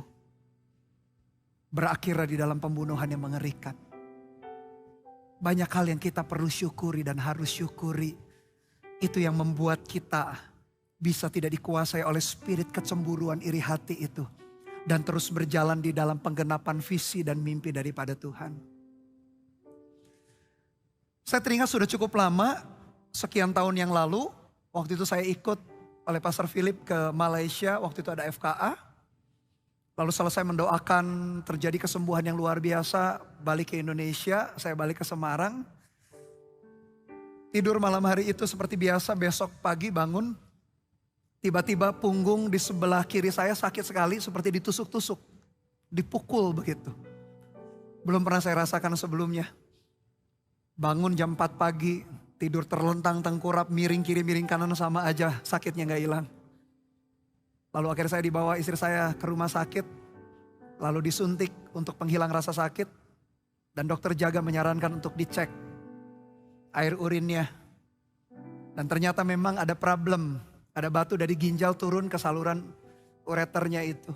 Berakhir di dalam pembunuhan yang mengerikan. Banyak hal yang kita perlu syukuri dan harus syukuri. Itu yang membuat kita bisa tidak dikuasai oleh spirit kecemburuan iri hati itu. Dan terus berjalan di dalam penggenapan visi dan mimpi daripada Tuhan. Saya teringat sudah cukup lama, sekian tahun yang lalu. Waktu itu saya ikut oleh Pastor Philip ke Malaysia, waktu itu ada FKA. Lalu selesai mendoakan terjadi kesembuhan yang luar biasa, balik ke Indonesia, saya balik ke Semarang. Tidur malam hari itu seperti biasa, besok pagi bangun. Tiba-tiba punggung di sebelah kiri saya sakit sekali seperti ditusuk-tusuk. Dipukul begitu. Belum pernah saya rasakan sebelumnya. Bangun jam 4 pagi, tidur terlentang tengkurap, miring kiri miring kanan sama aja, sakitnya gak hilang. Lalu akhirnya saya dibawa istri saya ke rumah sakit. lalu disuntik untuk penghilang rasa sakit. Dan dokter jaga menyarankan untuk dicek air urinnya. Dan ternyata memang ada problem. Ada batu dari ginjal turun ke saluran ureternya itu.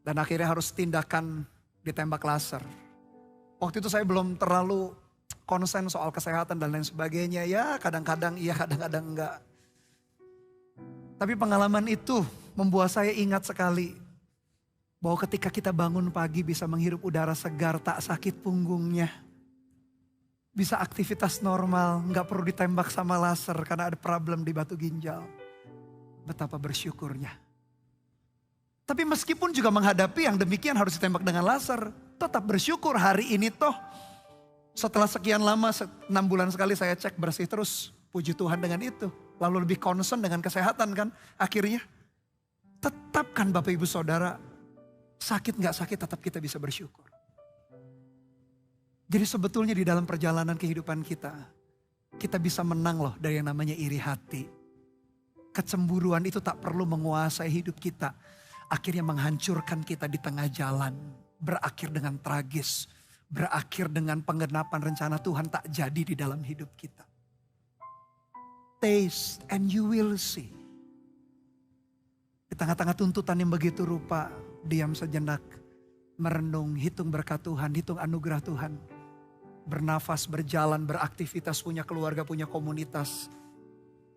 Dan akhirnya harus tindakan ditembak laser. Waktu itu saya belum terlalu konsen soal kesehatan dan lain sebagainya. Ya kadang-kadang iya, kadang-kadang enggak. Tapi pengalaman itu membuat saya ingat sekali bahwa ketika kita bangun pagi bisa menghirup udara segar, tak sakit punggungnya. Bisa aktivitas normal, nggak perlu ditembak sama laser karena ada problem di batu ginjal. Betapa bersyukurnya. Tapi meskipun juga menghadapi yang demikian harus ditembak dengan laser, tetap bersyukur hari ini toh. Setelah sekian lama, 6 bulan sekali saya cek bersih terus. Puji Tuhan dengan itu. Lalu lebih concern dengan kesehatan kan akhirnya. Tetap kan Bapak Ibu Saudara, sakit gak sakit tetap kita bisa bersyukur. Jadi sebetulnya di dalam perjalanan kehidupan kita bisa menang loh dari yang namanya iri hati. Kecemburuan itu tak perlu menguasai hidup kita. Akhirnya menghancurkan kita di tengah jalan. Berakhir dengan tragis. Berakhir dengan penggenapan rencana Tuhan tak jadi di dalam hidup kita. Taste and you will see. Di tengah-tengah tuntutan yang begitu rupa, diam sejenak, merenung, hitung berkat Tuhan, hitung anugerah Tuhan. Bernafas, berjalan, beraktivitas, punya keluarga, punya komunitas.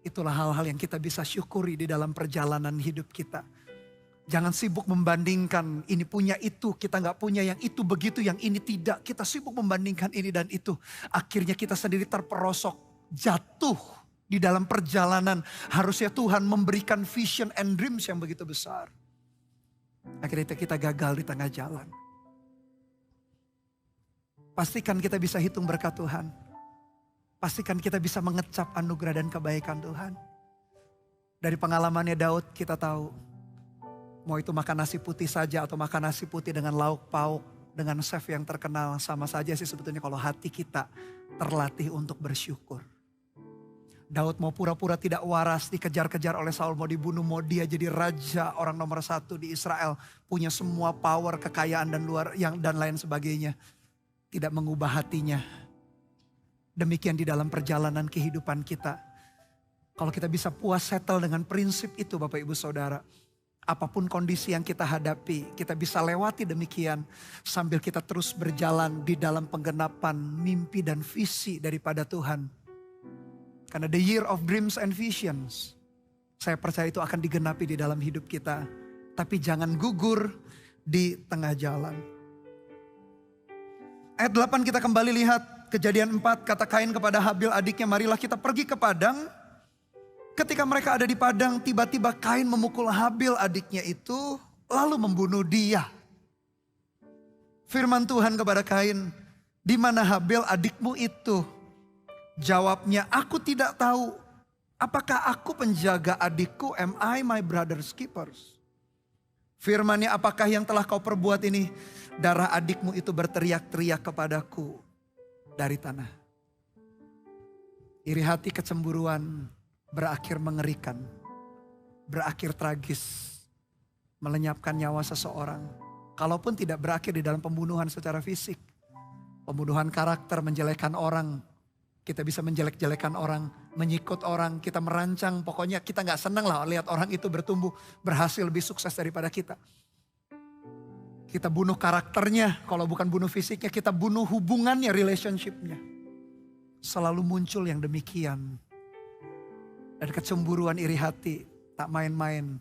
Itulah hal-hal yang kita bisa syukuri di dalam perjalanan hidup kita. Jangan sibuk membandingkan ini punya itu, kita gak punya yang itu begitu, yang ini tidak. Kita sibuk membandingkan ini dan itu. Akhirnya kita sendiri terperosok, jatuh di dalam perjalanan. Harusnya Tuhan memberikan vision and dreams yang begitu besar. Akhirnya kita gagal di tengah jalan. Pastikan kita bisa hitung berkat Tuhan. Pastikan kita bisa mengecap anugerah dan kebaikan Tuhan. Dari pengalamannya Daud kita tahu. Mau itu makan nasi putih saja atau makan nasi putih dengan lauk pauk. Dengan chef yang terkenal, sama saja sih sebetulnya kalau hati kita terlatih untuk bersyukur. Daud mau pura-pura tidak waras, dikejar-kejar oleh Saul, mau dibunuh, mau dia jadi raja orang nomor 1 di Israel. Punya semua power, kekayaan dan lain sebagainya. Tidak mengubah hatinya. Demikian di dalam perjalanan kehidupan kita. Kalau kita bisa puas settle dengan prinsip itu Bapak Ibu Saudara. Apapun kondisi yang kita hadapi, kita bisa lewati demikian. Sambil kita terus berjalan di dalam penggenapan mimpi dan visi daripada Tuhan. Karena the year of dreams and visions. Saya percaya itu akan digenapi di dalam hidup kita. Tapi jangan gugur di tengah jalan. Ayat 8 kita kembali lihat Kejadian 4, kata Kain kepada Habil adiknya, marilah kita pergi ke padang. Ketika mereka ada di padang, tiba-tiba Kain memukul Habil adiknya itu, lalu membunuh dia. Firman Tuhan kepada Kain, di mana Habil adikmu itu? Jawabnya, aku tidak tahu. Apakah aku penjaga adikku? Am I my brother's keepers? Firman-Nya, apakah yang telah kau perbuat ini? Darah adikmu itu berteriak-teriak kepadaku dari tanah. Iri hati, kecemburuan berakhir mengerikan, berakhir tragis, melenyapkan nyawa seseorang. Kalaupun tidak berakhir di dalam pembunuhan secara fisik, pembunuhan karakter, menjelekkan orang. Kita bisa menjelek-jelekan orang, menyikut orang, kita merancang. Pokoknya kita gak senang lah lihat orang itu bertumbuh, berhasil, lebih sukses daripada kita. Kita bunuh karakternya, kalau bukan bunuh fisiknya, kita bunuh hubungannya, relationshipnya. Selalu muncul yang demikian. Dan kecemburuan, iri hati, tak main-main.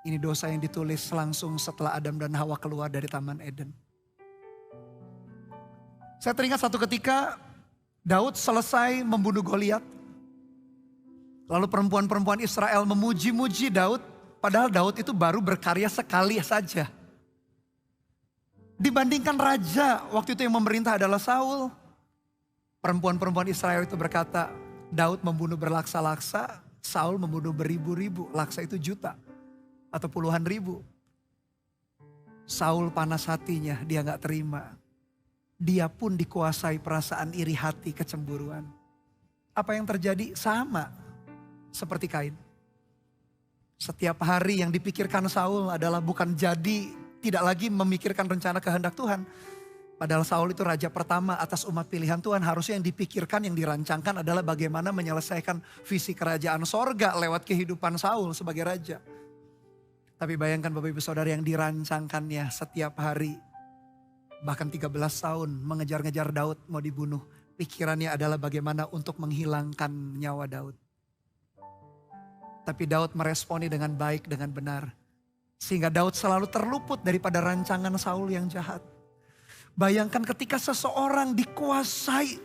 Ini dosa yang ditulis langsung setelah Adam dan Hawa keluar dari Taman Eden. Saya teringat satu ketika Daud selesai membunuh Goliat. Lalu perempuan-perempuan Israel memuji-muji Daud. Padahal Daud itu baru berkarya sekali saja. Dibandingkan raja waktu itu yang memerintah adalah Saul. Perempuan-perempuan Israel itu berkata, Daud membunuh berlaksa-laksa, Saul membunuh beribu-ribu, laksa itu juta atau puluhan ribu. Saul panas hatinya, dia gak terima. Dia pun dikuasai perasaan iri hati, kecemburuan. Apa yang terjadi? Sama seperti Kain. Setiap hari yang dipikirkan Saul adalah bukan jadi tidak lagi memikirkan rencana kehendak Tuhan. Padahal Saul itu raja pertama atas umat pilihan Tuhan. Harusnya yang dipikirkan, yang dirancangkan adalah bagaimana menyelesaikan visi kerajaan sorga lewat kehidupan Saul sebagai raja. Tapi bayangkan Bapak Ibu Saudara, yang dirancangkannya setiap hari, bahkan 13 tahun mengejar-ngejar Daud mau dibunuh. Pikirannya adalah bagaimana untuk menghilangkan nyawa Daud. Tapi Daud meresponi dengan baik, dengan benar. Sehingga Daud selalu terluput daripada rancangan Saul yang jahat. Bayangkan ketika seseorang dikuasai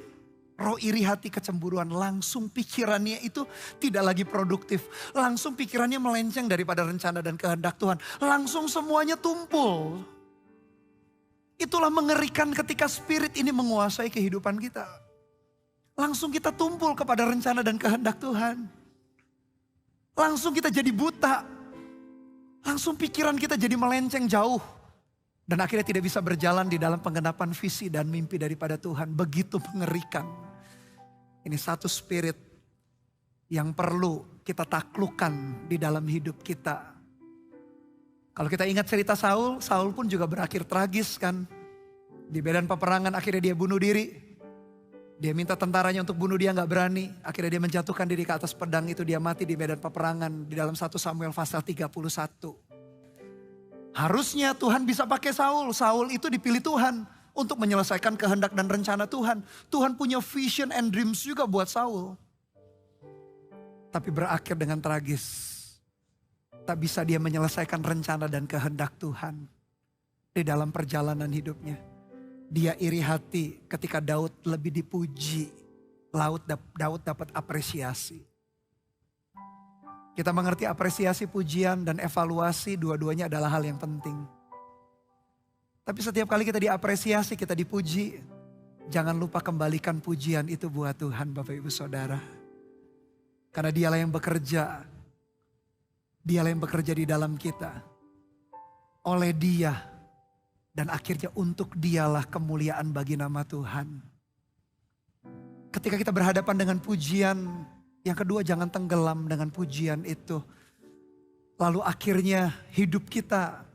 roh iri hati, kecemburuan, langsung pikirannya itu tidak lagi produktif. Langsung pikirannya melenceng daripada rencana dan kehendak Tuhan. Langsung semuanya tumpul. Itulah mengerikan ketika spirit ini menguasai kehidupan kita. Langsung kita tumpul kepada rencana dan kehendak Tuhan. Langsung kita jadi buta. Langsung pikiran kita jadi melenceng jauh. Dan akhirnya tidak bisa berjalan di dalam penggenapan visi dan mimpi daripada Tuhan. Begitu mengerikan. Ini satu spirit yang perlu kita taklukkan di dalam hidup kita. Kalau kita ingat cerita Saul, Saul pun juga berakhir tragis kan. Di medan peperangan akhirnya dia bunuh diri. Dia minta tentaranya untuk bunuh, dia gak berani. Akhirnya dia menjatuhkan diri ke atas pedang itu, dia mati di medan peperangan. Di dalam 1 Samuel pasal 31. Harusnya Tuhan bisa pakai Saul. Saul itu dipilih Tuhan untuk menyelesaikan kehendak dan rencana Tuhan. Tuhan punya vision and dreams juga buat Saul. Tapi berakhir dengan tragis. Tak bisa dia menyelesaikan rencana dan kehendak Tuhan di dalam perjalanan hidupnya. Dia iri hati ketika Daud lebih dipuji. Daud dapat apresiasi. Kita mengerti apresiasi, pujian, dan evaluasi dua-duanya adalah hal yang penting. Tapi setiap kali kita diapresiasi, kita dipuji, jangan lupa kembalikan pujian itu buat Tuhan Bapak Ibu Saudara. Karena dialah yang bekerja. Dialah yang bekerja di dalam kita. Oleh dia. Dan akhirnya untuk dialah kemuliaan bagi nama Tuhan. Ketika kita berhadapan dengan pujian, yang kedua jangan tenggelam dengan pujian itu. Lalu akhirnya hidup kita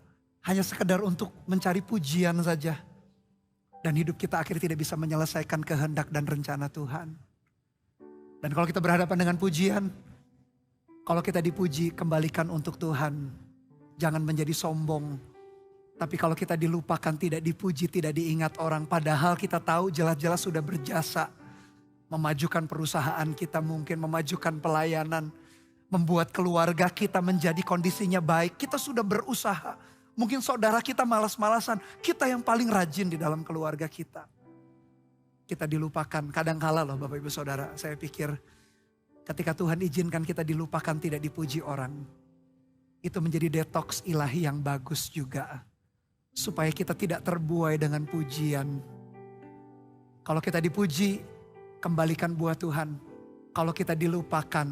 hanya sekedar untuk mencari pujian saja. Dan hidup kita akhirnya tidak bisa menyelesaikan kehendak dan rencana Tuhan. Dan kalau kita berhadapan dengan pujian, kalau kita dipuji, kembalikan untuk Tuhan. Jangan menjadi sombong. Tapi kalau kita dilupakan, tidak dipuji, tidak diingat orang. Padahal kita tahu jelas-jelas sudah berjasa. Memajukan perusahaan kita mungkin, memajukan pelayanan. Membuat keluarga kita menjadi kondisinya baik. Kita sudah berusaha. Mungkin saudara kita malas-malasan. Kita yang paling rajin di dalam keluarga kita. Kita dilupakan. Kadangkala loh Bapak Ibu Saudara, saya pikir ketika Tuhan izinkan kita dilupakan, tidak dipuji orang. Itu menjadi detoks ilahi yang bagus juga. Supaya kita tidak terbuai dengan pujian. Kalau kita dipuji, kembalikan buat Tuhan. Kalau kita dilupakan,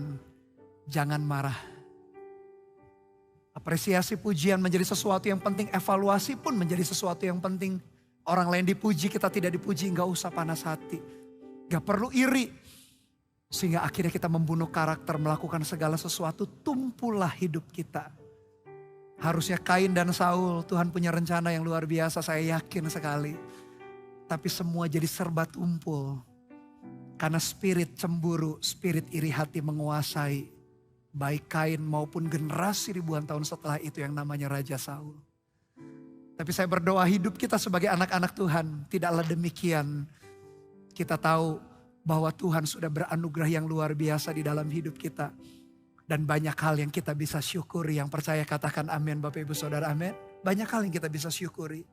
jangan marah. Apresiasi pujian menjadi sesuatu yang penting. Evaluasi pun menjadi sesuatu yang penting. Orang lain dipuji, kita tidak dipuji, gak usah panas hati. Gak perlu iri. Sehingga akhirnya kita membunuh karakter, melakukan segala sesuatu, tumpullah hidup kita. Harusnya Kain dan Saul, Tuhan punya rencana yang luar biasa, saya yakin sekali. Tapi semua jadi serba tumpul. Karena spirit cemburu, spirit iri hati menguasai. Baik Kain maupun generasi ribuan tahun setelah itu yang namanya Raja Saul. Tapi saya berdoa hidup kita sebagai anak-anak Tuhan, tidaklah demikian. Kita tahu bahwa Tuhan sudah beranugerah yang luar biasa di dalam hidup kita. Dan banyak hal yang kita bisa syukuri. Yang percaya katakan amin Bapak Ibu Saudara, amin. Banyak hal yang kita bisa syukuri.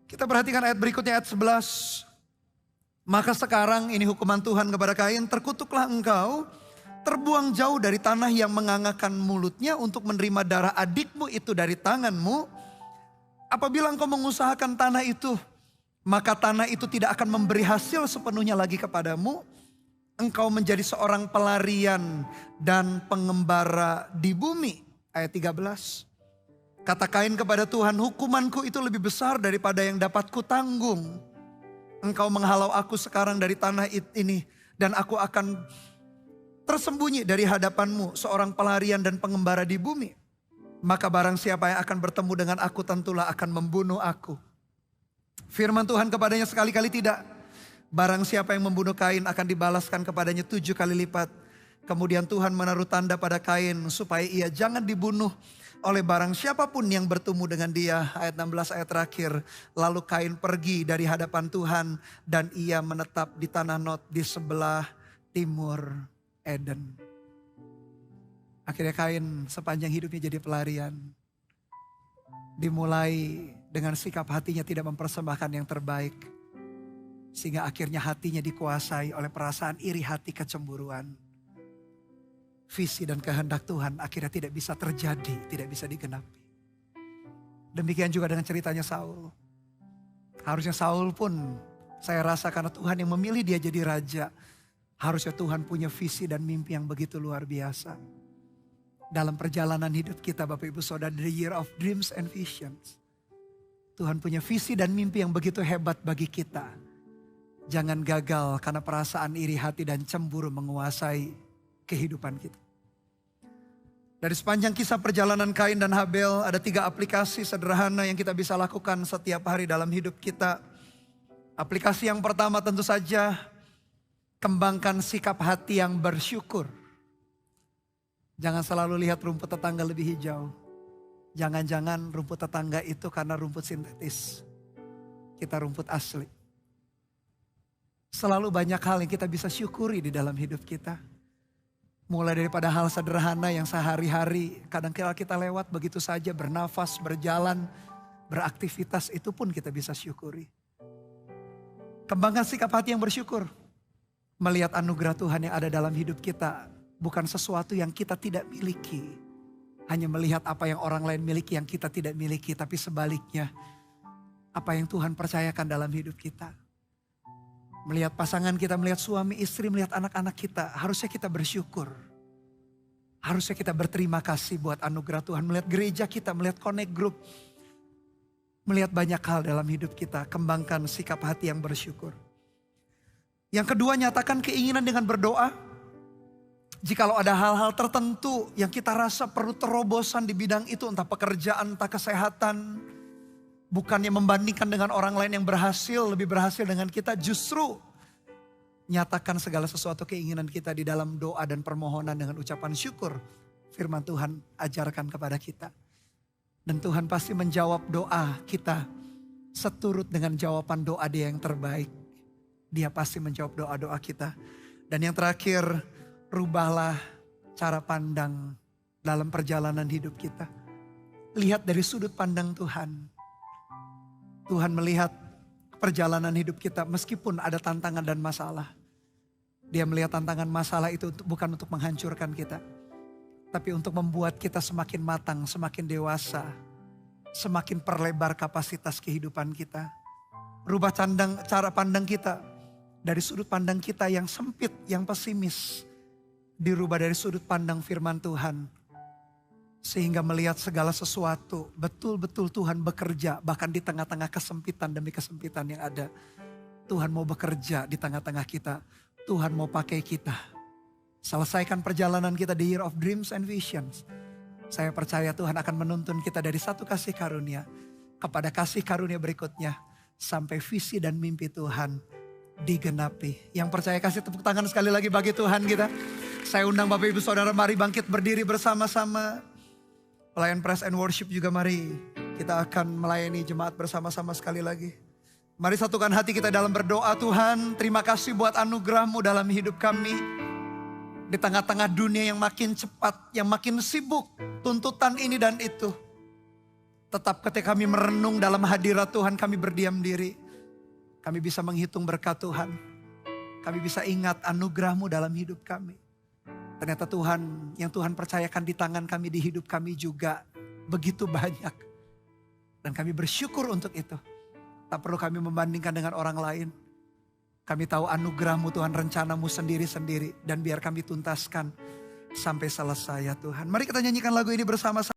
Kita perhatikan ayat berikutnya, ayat 11. Maka sekarang ini hukuman Tuhan kepada Kain, terkutuklah engkau, terbuang jauh dari tanah yang mengangakan mulutnya untuk menerima darah adikmu itu dari tanganmu. Apabila engkau mengusahakan tanah itu, maka tanah itu tidak akan memberi hasil sepenuhnya lagi kepadamu. Engkau menjadi seorang pelarian dan pengembara di bumi. Ayat 13. Kata Kain kepada Tuhan, hukumanku itu lebih besar daripada yang dapat kutanggung. Engkau menghalau aku sekarang dari tanah ini, dan aku akan tersembunyi dari hadapanmu, seorang pelarian dan pengembara di bumi. Maka barang siapa yang akan bertemu dengan aku tentulah akan membunuh aku. Firman Tuhan kepadanya sekali-kali tidak. Barang siapa yang membunuh Kain akan dibalaskan kepadanya 7 kali lipat. Kemudian Tuhan menaruh tanda pada Kain supaya ia jangan dibunuh oleh barang siapapun yang bertemu dengan dia. Ayat 16 ayat terakhir. Lalu Kain pergi dari hadapan Tuhan dan ia menetap di tanah Nod di sebelah timur Eden. Akhirnya Kain sepanjang hidupnya jadi pelarian. Dimulai dengan sikap hatinya tidak mempersembahkan yang terbaik. Sehingga akhirnya hatinya dikuasai oleh perasaan iri hati, kecemburuan. Visi dan kehendak Tuhan akhirnya tidak bisa terjadi, tidak bisa digenapi. Demikian juga dengan ceritanya Saul. Harusnya Saul pun saya rasa karena Tuhan yang memilih dia jadi raja. Harusnya Tuhan punya visi dan mimpi yang begitu luar biasa. Dalam perjalanan hidup kita Bapak Ibu Saudara, the year of dreams and visions. Tuhan punya visi dan mimpi yang begitu hebat bagi kita. Jangan gagal karena perasaan iri hati dan cemburu menguasai kehidupan kita. Dari sepanjang kisah perjalanan Kain dan Habel, ada 3 aplikasi sederhana yang kita bisa lakukan setiap hari dalam hidup kita. Aplikasi yang pertama tentu saja, kembangkan sikap hati yang bersyukur. Jangan selalu lihat rumput tetangga lebih hijau. Jangan-jangan rumput tetangga itu karena rumput sintetis. Kita rumput asli. Selalu banyak hal yang kita bisa syukuri di dalam hidup kita. Mulai daripada hal sederhana yang sehari-hari kadang kita lewat begitu saja, bernafas, berjalan, beraktivitas, itu pun kita bisa syukuri. Kembangkan sikap hati yang bersyukur. Melihat anugerah Tuhan yang ada dalam hidup kita. Bukan sesuatu yang kita tidak miliki. Hanya melihat apa yang orang lain miliki yang kita tidak miliki. Tapi sebaliknya, apa yang Tuhan percayakan dalam hidup kita. Melihat pasangan kita, melihat suami istri, melihat anak-anak kita. Harusnya kita bersyukur. Harusnya kita berterima kasih buat anugerah Tuhan. Melihat gereja kita, melihat connect group. Melihat banyak hal dalam hidup kita. Kembangkan sikap hati yang bersyukur. Yang kedua, nyatakan keinginan dengan berdoa. Jikalau ada hal-hal tertentu yang kita rasa perlu terobosan di bidang itu. Entah pekerjaan, entah kesehatan. Bukannya membandingkan dengan orang lain yang berhasil, lebih berhasil dengan kita, justru nyatakan segala sesuatu keinginan kita di dalam doa dan permohonan dengan ucapan syukur. Firman Tuhan ajarkan kepada kita. Dan Tuhan pasti menjawab doa kita seturut dengan jawaban doa Dia yang terbaik. Dia pasti menjawab doa-doa kita. Dan yang terakhir, rubahlah cara pandang dalam perjalanan hidup kita. Lihat dari sudut pandang Tuhan. Tuhan melihat perjalanan hidup kita meskipun ada tantangan dan masalah. Dia melihat tantangan masalah itu bukan untuk menghancurkan kita. Tapi untuk membuat kita semakin matang, semakin dewasa. Semakin perlebar kapasitas kehidupan kita. Rubah cara pandang kita. Dari sudut pandang kita yang sempit, yang pesimis. Dirubah dari sudut pandang firman Tuhan. Sehingga melihat segala sesuatu betul-betul Tuhan bekerja. Bahkan di tengah-tengah kesempitan demi kesempitan yang ada. Tuhan mau bekerja di tengah-tengah kita. Tuhan mau pakai kita. Selesaikan perjalanan kita di Year of Dreams and Visions. Saya percaya Tuhan akan menuntun kita dari satu kasih karunia. Kepada kasih karunia berikutnya. Sampai visi dan mimpi Tuhan digenapi. Yang percaya kasih tepuk tangan sekali lagi bagi Tuhan kita. Saya undang Bapak Ibu Saudara mari bangkit berdiri bersama-sama. Pelayan Praise and Worship juga mari. Kita akan melayani jemaat bersama-sama sekali lagi. Mari satukan hati kita dalam berdoa. Tuhan, terima kasih buat anugerah-Mu dalam hidup kami. Di tengah-tengah dunia yang makin cepat, yang makin sibuk. Tuntutan ini dan itu. Tetap ketika kami merenung dalam hadirat Tuhan, kami berdiam diri. Kami bisa menghitung berkat Tuhan. Kami bisa ingat anugerah-Mu dalam hidup kami. Ternyata Tuhan, yang Tuhan percayakan di tangan kami, di hidup kami juga begitu banyak. Dan kami bersyukur untuk itu. Tak perlu kami membandingkan dengan orang lain. Kami tahu anugerah-Mu Tuhan, rencana-Mu sendiri-sendiri. Dan biar kami tuntaskan sampai selesai ya Tuhan. Mari kita nyanyikan lagu ini bersama-sama.